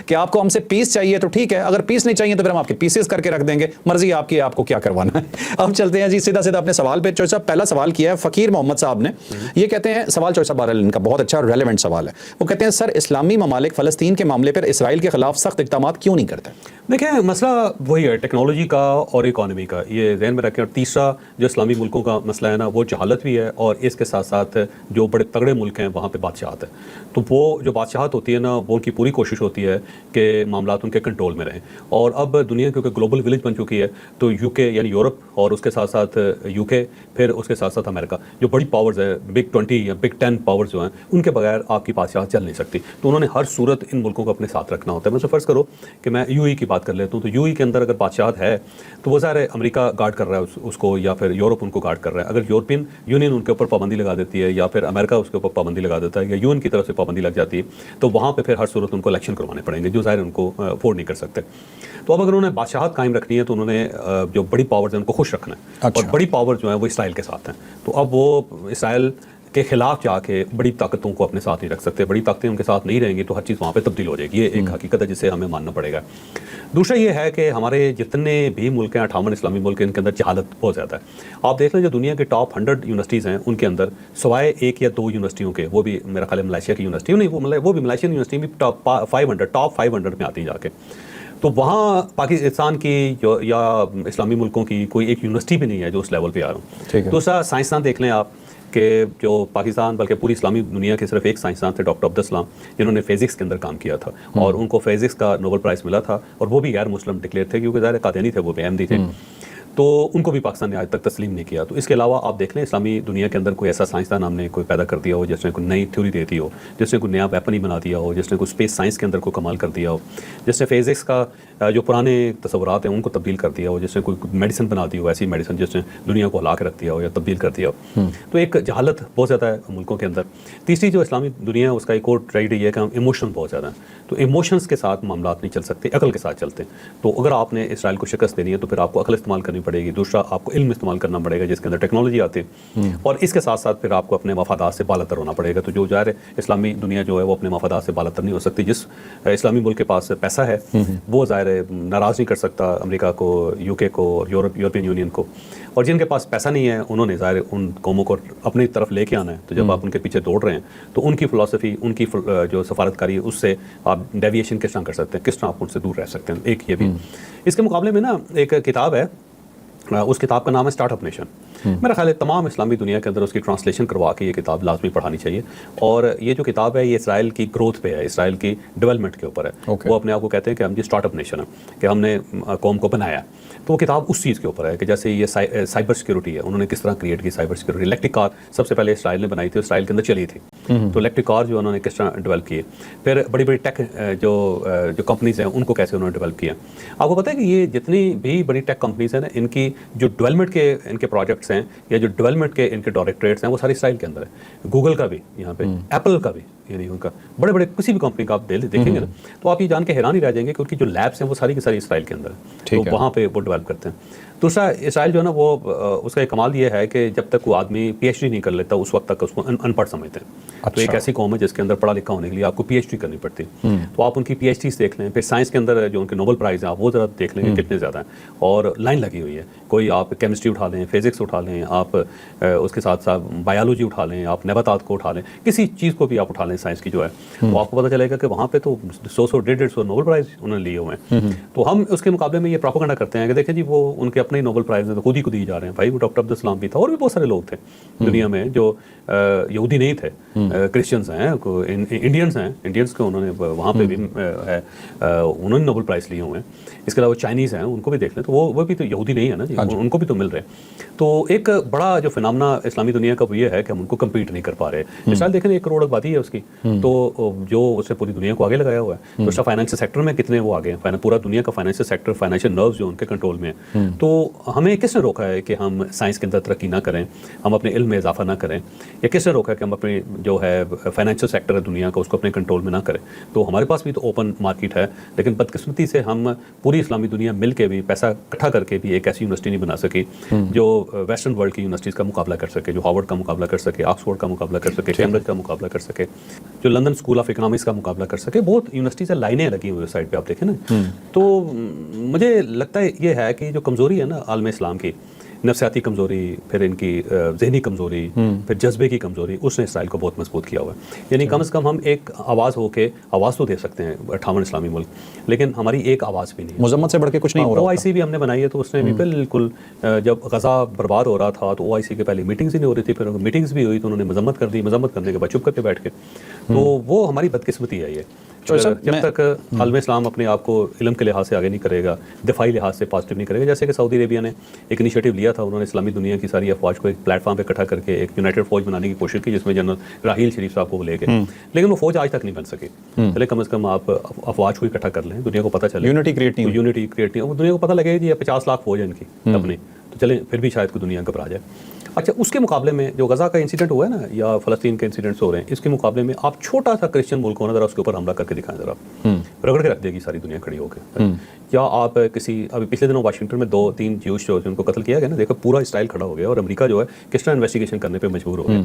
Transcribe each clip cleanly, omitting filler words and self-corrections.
کہ آپ کو ہم سے پیس چاہیے تو ٹھیک ہے, اگر پیس نہیں چاہیے تو پھر ہم آپ کے پیسز کر کے رکھ دیں گے, مرضی آپ کی, آپ کو کیا کروانا ہے. اب چلتے ہیں جی سیدھا سیدھا اپنے سوال پہ. چوہدری صاحب پہلا سوال کیا ہے فقیر محمد صاحب نے, یہ کہتے ہیں سوال چوہدری صاحب ان کا بہت اچھا ریلیونٹ سوال ہے. وہ کہتے ہیں سر اسلامی ممالک فلسطین کے معاملے پر اسرائیل کے خلاف سخت اقدامات کیوں نہیں کرتے؟ دیکھیں مسئلہ وہی ہے ٹیکنالوجی کا اور اکانومی کا, یہ ذہن میں رکھیں. اور تیسرا جو اسلامی ملکوں کا مسئلہ ہے نا, وہ جہالت بھی ہے, اور اس کے ساتھ ساتھ جو بڑے تگڑے ملک ہیں وہاں پہ بادشاہت ہے. تو وہ جو بادشاہت ہوتی ہے نا, وہ ان کی پوری کوشش ہوتی ہے کہ معاملات ان کے کنٹرول میں رہیں. اور اب دنیا کیونکہ گلوبل ولیج بن چکی ہے, تو یو کے یعنی یورپ اور اس کے ساتھ ساتھ یو کے, پھر اس کے ساتھ ساتھ امریکہ, جو بڑی پاورز ہے بگ 20 یا بگ 10 پاورز جو ہیں, ان کے بغیر آپ کی بادشاہت چل نہیں سکتی. تو انہوں نے ہر صورت ان ملکوں کو اپنے ساتھ رکھنا ہوتا ہے. میں فرض کرو کہ میں یو ای کی بات کر لیتا ہوں, تو یو ای کے اندر اگر بادشاہت ہے تو وہ ظاہر ہے امریکہ گارڈ کر رہا ہے اس کو, یا پھر یورپ ان کو گارڈ کر رہا ہے. اگر یورپین یونین ان کے اوپر پابندی لگا دیتی ہے, یا پھر امریکہ اس کے اوپر پابندی لگا دیتا ہے, یا یو این کی طرف سے پابندی لگ جاتی ہے, تو وہاں پہ پھر ہر صورت ان کو الیکشن کروانے پڑیں گے, جو ظاہر ان کو افورڈ نہیں کر سکتے. تو اب اگر انہوں نے بادشاہت قائم رکھنی ہے تو انہوں نے جو بڑی پاورز ہیں ان کو خوش رکھنا ہے. اور بڑی پاور جو ہیں وہ اسرائیل کے ساتھ ہیں. تو اب وہ اسرائیل کے خلاف جا کے بڑی طاقتوں کو اپنے ساتھ نہیں رکھ سکتے. بڑی طاقتیں ان کے ساتھ نہیں رہیں گی تو ہر چیز وہاں پہ تبدیل ہو جائے گی. یہ ایک حقیقت ہے جسے ہمیں ماننا پڑے گا. دوسرا یہ ہے کہ ہمارے جتنے بھی ملک ہیں 58 اسلامی ملک ہیں, ان کے اندر جہالت بہت زیادہ ہے. آپ دیکھ لیں جو دنیا کے ٹاپ 100 یونیورسٹیز ہیں ان کے اندر سوائے ایک یا دو یونیورسٹیوں کے, وہ بھی میرا خیال ہے ملائیشیا کی یونیورسٹی نہیں, وہ بھی ملائیشین یونیورسٹی بھی ٹاپ 500 میں آتی ہیں جا کے. تو وہاں پاکستان کی یا اسلامی ملکوں کی کوئی ایک یونیورسٹی بھی نہیں ہے جو اس لیول پہ آ رہا ہوں. دوسرا سائنسدان دیکھ لیں آپ کہ جو پاکستان بلکہ پوری اسلامی دنیا کے صرف ایک سائنسدان تھے ڈاکٹر عبدالسلام, جنہوں نے فزکس کے اندر کام کیا تھا, اور ان کو فزکس کا نوبل پرائز ملا تھا, اور وہ بھی غیر مسلم ڈکلیئر تھے کیونکہ ظاہر قادیانی تھے, وہ بھی احمدی تھے. تو ان کو بھی پاکستان نے آج تک تسلیم نہیں کیا. تو اس کے علاوہ آپ دیکھ لیں اسلامی دنیا کے اندر کوئی ایسا سائنسدان ہم نے کوئی پیدا کر دیا ہو جس نے کوئی نئی تھیوری دے دی ہو, جس نے کوئی نیا ویپن ہی بنا دیا ہو, جس نے کوئی اسپیس سائنس کے اندر کوئی کمال کر دیا ہو, جس نے فزکس کا جو پرانے تصورات ہیں ان کو تبدیل کر دیا ہو, جس نے کوئی میڈیسن بنا دی ہو, ایسی میڈیسن جس نے دنیا کو ہلا کے رکھ دیا ہو یا تبدیل کر دیا ہو. تو ایک جہالت بہت زیادہ ہے ملکوں کے اندر. تیسری جو اسلامی دنیا ہے اس کا ایک اور ٹریجڈی یہ ہے کہ ہم ایموشن بہت زیادہ ہیں. تو ایموشنس کے ساتھ معاملات نہیں چل سکتے, عقل کے ساتھ چلتے ہیں. تو اگر آپ نے اسرائیل کو شکست دینی ہے تو پھر آپ کو عقل استعمال کرنی پڑے گی. دوسرا آپ کو علم استعمال کرنا پڑے گا جس کے اندر ٹیکنالوجی آتی ہے, اور اس کے ساتھ ساتھ پھر آپ کو اپنے مفادات سے بالا تر ہونا پڑے گا. تو جو ظاہر ہے اسلامی دنیا جو ہے وہ اپنے مفادات سے بالا تر نہیں ہو سکتی. جس اسلامی ملک کے پاس پیسہ ہے وہ ظاہر ہے ناراض نہیں کر سکتا امریکہ کو, یو کے کو, اور یورپین یونین کو. اور جن کے پاس پیسہ نہیں ہے انہوں نے ظاہر ان قوموں کو اپنی طرف لے کے آنا ہے. تو جب آپ ان کے پیچھے دوڑ رہے ہیں تو ان کی فلسفی, ان کی جو سفارتکاری ہے, اس سے آپ ڈیویشن کس طرح کر سکتے ہیں, کس طرح آپ ان سے دور رہ سکتے ہیں. ایک یہ بھی. اس کے مقابلے میں نا ایک کتاب ہے, اس کتاب کا نام ہے اسٹارٹ اپ نیشن. میرا خیال ہے تمام اسلامی دنیا کے اندر اس کی ٹرانسلیشن کروا کے یہ کتاب لازمی پڑھانی چاہیے. اور یہ جو کتاب ہے یہ اسرائیل کی گروتھ پہ ہے, اسرائیل کی ڈیولپمنٹ کے اوپر ہے. وہ اپنے آپ کو کہتے ہیں کہ ہم جی اسٹارٹ اپ نیشن ہیں, کہ ہم نے قوم کو بنایا. تو وہ کتاب اس چیز کے اوپر ہے کہ جیسے یہ سائبر سیکورٹی ہے, انہوں نے کس طرح کریٹ کی سائبر سیکورٹی. الیکٹرک کار سب سے پہلے اسرائیل نے بنائی تھی, اسرائیل کے اندر چلی تھی. تو الیکٹرک کار جو انہوں نے کس طرح ڈیولپ کیے, پھر بڑی بڑی ٹیک جو کمپنیز ہیں ان کو کیسے انہوں نے ڈیولپ کیا. آپ کو پتہ ہے کہ یہ جتنی بھی بڑی ٹیک کمپنیز ہیں نا, ان کی جو ڈیولپمنٹ کے ان کے پروجیکٹس ہیں یا جو ڈیولپمنٹ کے ان کے ڈائریکٹریٹس ہیں وہ سارے اسرائیل کے اندر ہیں. گوگل کا بھی یہاں پہ, ایپل کا بھی, یعنی ان کا بڑے بڑے کسی بھی کمپنی کا آپ دیکھیں گے نا تو آپ یہ جان کے حیران ہی رہ جائیں گے کہ ان کی جو لیبس ہیں وہ ساری کی ساری اسرائیل کے اندر ہیں. تو وہاں پہ وہ ڈیولپ کرتے ہیں. دوسرا اسرائیل جو ہے نا وہ اس کا ایک کمال یہ ہے کہ جب تک وہ آدمی پی ایچ ڈی نہیں کر لیتا اس وقت تک اس کو ان پڑھ سمجھتے ہیں. تو ایک ایسی قوم ہے جس کے اندر پڑھا لکھا ہونے کے لیے آپ کو پی ایچ ڈی کرنی پڑتی ہے. تو آپ ان کی پی ایچ ڈیز دیکھ لیں. پھر سائنس کے اندر جو ان کے نوبل پرائز ہیں آپ وہ ذرا دیکھ لیں کہ کتنے زیادہ ہیں, اور لائن لگی ہوئی ہے. کوئی آپ کیمسٹری اٹھا لیں, فزکس اٹھا لیں, آپ اس کے ساتھ ساتھ بایولوجی اٹھا لیں, آپ نباتات کو اٹھا لیں, کسی چیز کو بھی آپ اٹھا لیں سائنس کی جو ہے, تو آپ کو پتہ چلے گا کہ وہاں پہ تو 100-150 نوبل پرائز انہوں نے لیے ہوئے ہیں. تو ہم اس کے مقابلے میں یہ پروپیگنڈا کرتے ہیں کہ دیکھیں جی وہ ان کے اپنے نوبل پرائز خود ہی کو دیے جا رہے ہیں. بھائی وہ ڈاکٹر عبدالسلام بھی تھا, اور بھی بہت سارے لوگ تھے دنیا میں جو یہودی نہیں تھے, کرسچنز ہیں, انڈینس ہیں, انڈینس کو انہوں نے وہاں پہ بھی ہے, انہوں نے نوبل پرائز لیے ہوئے ہیں. اس کے علاوہ چائنیز ہیں, ان کو بھی دیکھ لیں تو وہ بھی تو یہودی نہیں ہے نا جی, ان کو بھی تو مل رہے ہیں. تو ایک بڑا جو فنامنا اسلامی دنیا کا وہ یہ ہے کہ ہم ان کو کمپیٹ نہیں کر پا رہے. مثال دیکھیں 1 کروڑ آبادی ہے اس کی, تو جو اس نے پوری دنیا کو آگے لگایا ہوا ہے. تو اس کا فائنینشیل سیکٹر میں کتنے وہ آگے ہیں, پورا دنیا کا فائنینشیل سیکٹر, فائنینشیل نروز جو ان کے کنٹرول میں ہیں. تو ہمیں کس نے روکا ہے کہ ہم سائنس کے اندر ترقی نہ کریں, ہم اپنے علم میں اضافہ نہ کریں, یا کس نے روکا ہے کہ ہم اپنے جو ہے فائنینشیل سیکٹر ہے دنیا کا اس کو اپنے کنٹرول میں نہ کریں. تو ہمارے پاس بھی تو اوپن مارکیٹ ہے, لیکن بدقسمتی سے ہم پوری اسلامی دنیا مل کے بھی پیسہ اکٹھا کر کے بھی ایک ایسی یونیورسٹی نہیں بنا سکی جو ویسٹرن ورلڈ کی یونیورسٹیز کا مقابلہ کر سکے, جو ہارورڈ کا مقابلہ کر سکے, آکسفورڈ کا مقابلہ کر سکے, کیمبرج کا مقابلہ کر سکے. جو لندن اسکول آف اکنامکس کا مقابلہ کر سکے. بہت یونیورسٹی سے لائنیں لگی ہوئی سائڈ پہ آپ دیکھیں نا. تو مجھے لگتا ہے یہ ہے کہ جو کمزوری ہے نا عالم اسلام کی, نفسیاتی کمزوری, پھر ان کی ذہنی کمزوری, پھر جذبے کی کمزوری, اس نے اسرائیل کو بہت مضبوط کیا ہوا ہے. یعنی کم از کم ہم ایک آواز ہو کے آواز تو دے سکتے ہیں 58 اسلامی ملک, لیکن ہماری ایک آواز بھی نہیں. مذمت سے بڑھ کے کچھ نہیں ہو رہا. OIC بھی ہم نے بنائی ہے, تو اس نے بھی بالکل جب غزہ برباد ہو رہا تھا تو OIC کے پہلے میٹنگز ہی نہیں ہو رہی تھی, پھر میٹنگز بھی ہوئی تو انہوں نے مذمت کر دی, مذمت کرنے کے بعد چپ کر کے بیٹھ کے. تو وہ ہماری بدقسمتی ہے. یہ جب تک عالم اسلام اپنے آپ کو علم کے لحاظ سے آگے نہیں کرے گا, دفاعی لحاظ سے پازیٹیو نہیں کرے گا, جیسے کہ سعودی عربیہ نے ایک انیشیٹو لیا تھا, انہوں نے اسلامی دنیا کی ساری افواج کو ایک پلیٹ فارم پہ اکٹھا کر کے ایک یونائٹڈ فوج بنانے کی کوشش کی, جس میں جنرل راحیل شریف صاحب کو لے گئے, لیکن وہ فوج آج تک نہیں بن سکی. چلے کم از کم آپ افواج کو اکٹھا کر لیں, دنیا کو پتہ چلے, یونٹی کریٹ نہیں, دنیا کو پتہ لگے کہ 50 لاکھ فوج ہے ان کی اپنی, تو چلیں پھر بھی شاید کوئی دنیا گھبرا جائے. اچھا, اس کے مقابلے میں جو غزہ کا انسیڈنٹ ہوا ہے نا, یا فلسطین کے انسیڈنٹس ہو رہے ہیں, اس کے مقابلے میں آپ چھوٹا سا کرسچن ملک ہونا, ذرا اس کے اوپر حملہ کر کے دکھائیں, ذرا رگڑ کے رکھ دے گی ساری دنیا کھڑی ہو کے. یا آپ کسی ابھی پچھلے دنوں واشنگٹن میں 2-3 جیوش جو ان کو قتل کیا گیا نا, دیکھو پورا اسرائیل کھڑا ہو گیا, اور امریکہ جو ہے کس طرح انویسٹیگیشن کرنے پہ مجبور ہو گیا.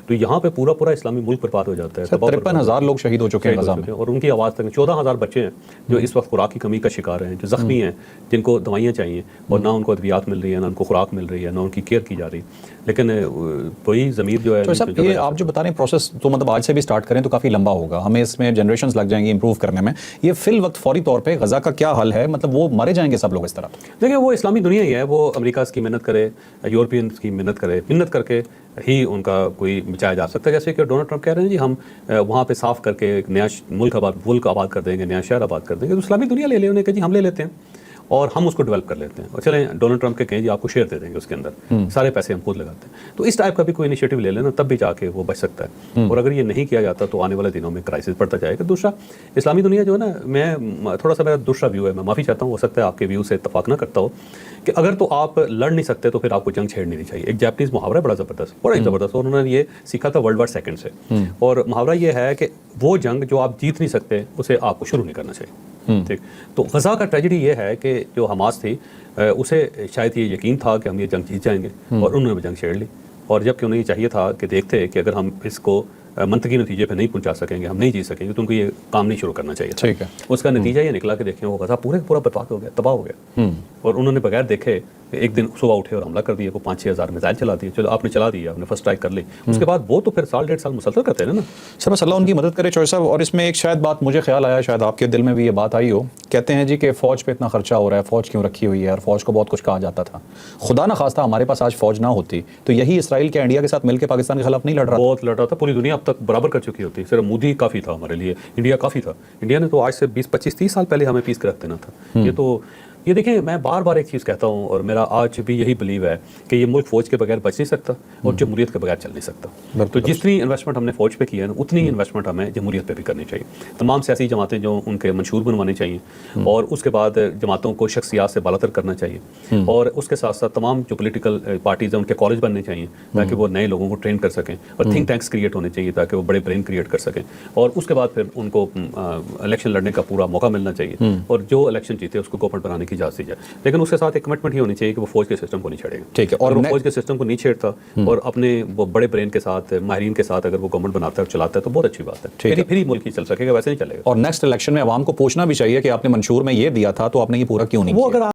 تو یہاں پہ پورا اسلامی ملک برباد ہو جاتا ہے. 53,000 لوگ شہید ہو چکے ہیں غزہ میں, اور ان کی آواز تک 14,000 بچے ہیں جو اس وقت خوراک کی کمی کا شکار ہیں, جو زخمی ہیں, جن کو دوائیاں چاہیے, اور نہ ان کو ادویات مل رہی ہیں, نہ ان کو خوراک مل رہی ہے, نہ ان کی کیئر کی جا رہی. لیکن وہی ضمیر جو ہے, یہ آپ جو بتا رہے ہیں پروسیس, تو مطلب آج سے بھی سٹارٹ کریں تو کافی لمبا ہوگا, ہمیں اس میں جنریشنز لگ جائیں گی امپروو کرنے میں. یہ فی الوقت فوری طور پہ غزہ کا کیا حل ہے, مطلب وہ مرے جائیں گے سب لوگ اس طرح؟ دیکھیں وہ اسلامی دنیا ہی ہے, وہ امریکہ کی محنت کرے, یورپینس کی محنت کرے, محنت کر کے ہی ان کا کوئی بچایا جا سکتا ہے. جیسے کہ ڈونلڈ ٹرمپ کہہ رہے ہیں جی ہم وہاں پہ صاف کر کے ایک نیا ملک آباد کر دیں گے, نیا شہر آباد کر دیں گے. تو اسلامی دنیا لے لیں, انہیں کہ جی ہم لے لیتے ہیں اور ہم اس کو ڈیولپ کر لیتے ہیں, اور چلیں ڈونلڈ ٹرمپ کے کہیں جی آپ کو شیئر دے دیں گے اس کے اندر, سارے پیسے ہم خود لگاتے ہیں. تو اس ٹائپ کا بھی کوئی انیشیٹو لے لینا, تب بھی جا کے وہ بچ سکتا ہے. اور اگر یہ نہیں کیا جاتا تو آنے والے دنوں میں کرائسس پڑتا جائے گا. دوسرا, اسلامی دنیا جو ہے نا, میں تھوڑا سا میرا دوسرا ویو ہے, میں معافی چاہتا ہوں, ہو سکتا ہے آپ کے ویو سے اتفاق نہ کرتا ہو, کہ اگر تو آپ لڑ نہیں سکتے تو پھر آپ کو جنگ چھیڑنی نہیں چاہیے. ایک جاپنیز محاورہ ہے بڑا زبردست, اور انہوں نے یہ سیکھا تھا ورلڈ وار سیکنڈ سے, اور محاورہ یہ ہے کہ وہ جنگ جو آپ جیت نہیں سکتے اسے آپ کو شروع نہیں کرنا چاہیے. ٹھیک, تو غزہ کا ٹریجڈی یہ ہے کہ جو حماس تھی اسے شاید یہ یقین تھا کہ ہم یہ جنگ جیت جائیں گے, اور انہوں نے جنگ چھیڑ لی, اور جب کہ انہیں یہ چاہیے تھا کہ دیکھتے کہ اگر ہم اس کو منطقی نتیجے پہ نہیں پہنچا سکیں گے, ہم نہیں جیت سکیں گے, تو ان کو یہ کام نہیں شروع کرنا چاہیے. ٹھیک ہے, اس کا نتیجہ یہ نکلا کہ دیکھیں وہ غزہ پورا برباد ہو گیا, تباہ ہو گیا, اور انہوں نے بغیر دیکھے ایک دن صبح اٹھے اور حملہ کر دیا, وہ 5-6 ہزار میزائل چلا دیے. چلو آپ نے چلا دیا, آپ نے فرسٹ اسٹرائک کر لی, اس کے بعد وہ تو پھر 1.5 سال مسلسل کرتے ہیں نا. سر بس اللہ ان کی مدد کرے چوہے صاحب. اور اس میں ایک شاید بات مجھے خیال آیا, شاید آپ کے دل میں بھی یہ بات آئی ہو, کہتے ہیں جی کہ فوج پہ اتنا خرچہ ہو رہا ہے, فوج کیوں رکھی ہوئی ہے, اور فوج کو بہت کچھ کہا جاتا تھا. خدا نہ خواستہ ہمارے پاس آج فوج نہ ہوتی تو یہی اسرائیل کیا انڈیا کے ساتھ مل کے پاکستان کے خلاف نہیں لڑ رہا؟ بہت لڑ رہا تھا, پوری دنیا اب تک برابر کر چکی ہوتی. صرف مودی کافی تھا ہمارے لیے, انڈیا کافی تھا. انڈیا نے تو آج سے 20-25-30 سال پہلے ہمیں پیس کے رکھ دینا تھا. یہ دیکھیں, میں بار بار ایک چیز کہتا ہوں, اور میرا آج بھی یہی بلیو ہے کہ یہ ملک فوج کے بغیر بچ نہیں سکتا, اور جمہوریت کے بغیر چل نہیں سکتا. تو جتنی انویسٹمنٹ ہم نے فوج پہ کی ہے نا, اتنی انویسٹمنٹ ہمیں جمہوریت پہ بھی کرنی چاہیے. تمام سیاسی جماعتیں جو ان کے منشور بنوانے چاہیے, اور اس کے بعد جماعتوں کو شخصیات سے بالاتر کرنا چاہیے, اور اس کے ساتھ ساتھ تمام جو پولیٹیکل پارٹیز ہیں ان کے کالج بننے چاہیے تاکہ وہ نئے لوگوں کو ٹرین کر سکیں, اور تھنک ٹینکس کریٹ ہونے چاہیے تاکہ وہ بڑے برین کریٹ کر سکیں, اور اس کے بعد پھر ان کو الیکشن لڑنے کا پورا موقع ملنا چاہیے, اور جو الیکشن جیتے اس کو گورنمنٹ بنانے کی اجازت دی جائے. لیکن اس کے ساتھ ایک کمٹمنٹ ہی ہونی چاہیے کہ وہ فوج کے سسٹم کو نہیں چھیڑے گا. ٹھیک ہے, اور وہ فوج کے سسٹم کو نہیں چھیڑتا, اور اپنے وہ بڑے برین کے ساتھ, ماہرین کے ساتھ اگر وہ گورنمنٹ بناتا ہے اور چلاتا ہے تو بہت اچھی بات ہے. پھر ہی ملک ہی چل سکے گا, ویسے نہیں چلے گا. اور نیکسٹ الیکشن میں عوام کو پوچھنا بھی چاہیے کہ آپ نے منشور میں یہ دیا تھا تو آپ نے یہ پورا کیوں نہیں وہ کیا. اگر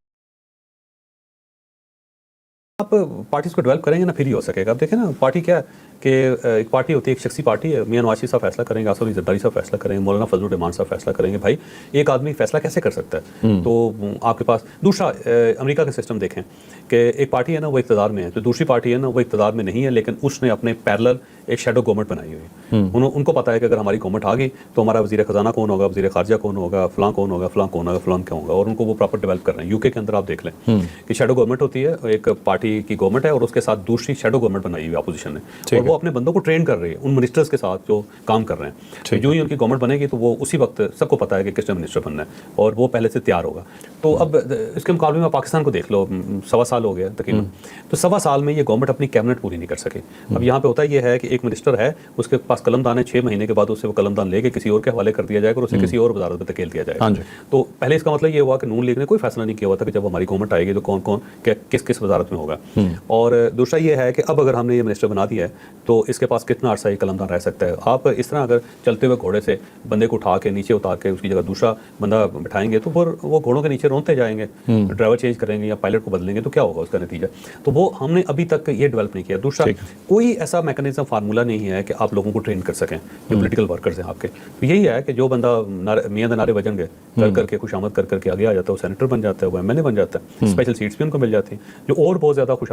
آپ پارٹیز کو ڈیولپ کریں گے نا, پھر ہی ہو سکے گا. آپ دیکھیں نا, پارٹی کیا ہے کہ ایک پارٹی ہوتی ہے, ایک شخصی پارٹی ہے. میاں نواز شریف صاحب فیصلہ کریں گے, آصف علی زرداری صاحب فیصلہ کریں گے, مولانا فضل الرحمان صاحب فیصلہ کریں گے. بھائی ایک آدمی فیصلہ کیسے کر سکتا ہے؟ تو آپ کے پاس دوسرا امریکہ کا سسٹم دیکھیں کہ ایک پارٹی ہے نا وہ اقتدار میں ہے, تو دوسری پارٹی ہے نا وہ اقتدار میں نہیں ہے, لیکن اس نے اپنے پیرلل ایک شیڈو گورنمنٹ بنائی ہوئی ہے. ان کو پتا ہے کہ اگر ہماری گورنمنٹ آ گئی تو ہمارا وزیر خزانہ کون ہوگا, وزیر خارجہ کون ہوگا, فلاں کون ہوگا, فلاں کون ہوگا, فلاں کیا ہوگا, اور ان کو وہ پراپر ڈیولپ کر رہے ہیں. یو کے اندر آپ دیکھ لیں کہ شیڈو گورنمنٹ ہوتی ہے, ایک پارٹی کی گورنمنٹ ہے, اور اس کے ساتھ دوسری شیڈو گورنمنٹ بنائی ہوئی اپوزیشن نے, اور وہ اپنے بندوں کو ٹرین کر رہی ہے ان منسٹرز کے ساتھ جو کام کر رہے ہیں. جو ہی ان کی گورنمنٹ بنے گی تو وہ اسی وقت سب کو پتا ہے کہ کس نے منسٹر بننا ہے, اور وہ پہلے سے تیار ہوگا. تو اب اس کے مقابلے میں پاکستان کو دیکھ لو, 1.25 سال ہو گیا تقریباً, تو 1.25 سال میں یہ گورنمنٹ اپنی کیبنٹ پوری نہیں کر سکی. اب یہاں پہ ہوتا یہ ہے کہ ایک منسٹر ہے اس کے پاس قلم دان ہے 6 مہینے کے بعد اسے وہ قلم دان لے کے کسی اور کے حوالے کر دیا جائے گا اور اسے کسی اور وزارت میں دھکیل دیا جائے گا. تو پہلے اس کا مطلب یہ ہوا کہ نون لیگ نے کوئی فیصلہ نہیں کیا ہوا تھا کہ جب ہماری گورنمنٹ آئے گی تو کون کون کس وزارت میں ہوگا. اور دوسرا یہ ہے کہ اب اگر ہم نے یہ منسٹر بنا دیا ہے تو اس کے پاس کتنا عرصہ یہ قلم دان رہ سکتا ہے. آپ اس طرح اگر چلتے ہوئے گھوڑے سے بندے کو اٹھا کے نیچے اتار کے اس کی جگہ دوسرا بندہ بٹھائیں گے تو پھر وہ گھوڑوں کے نیچے رونتے جائیں گے, ڈرائیور چینج کریں گے یا پائلٹ کو بدلیں گے تو کیا ہوگا اس کا نتیجہ. تو وہ ہم نے ابھی تک یہ ڈیولپ نہیں کیا. دوسرا کوئی ایسا میکانزم فارمولا نہیں ہے کہ آپ لوگوں کو ٹرین کر سکیں جو پولیٹیکل ورکرز ہیں آپ کے. تو یہی ہے کہ جو بندہ میاں نعرے بجن گے کر کے خوش آمد کر کے آگے آ جاتا ہے وہ سینیٹر بن جاتا ہے, وہ ایم ایل اے بن جاتا ہے, اسپیشل سیٹس بھی ان کو مل جاتی ہیں. جو اور بہت زیادہ خوش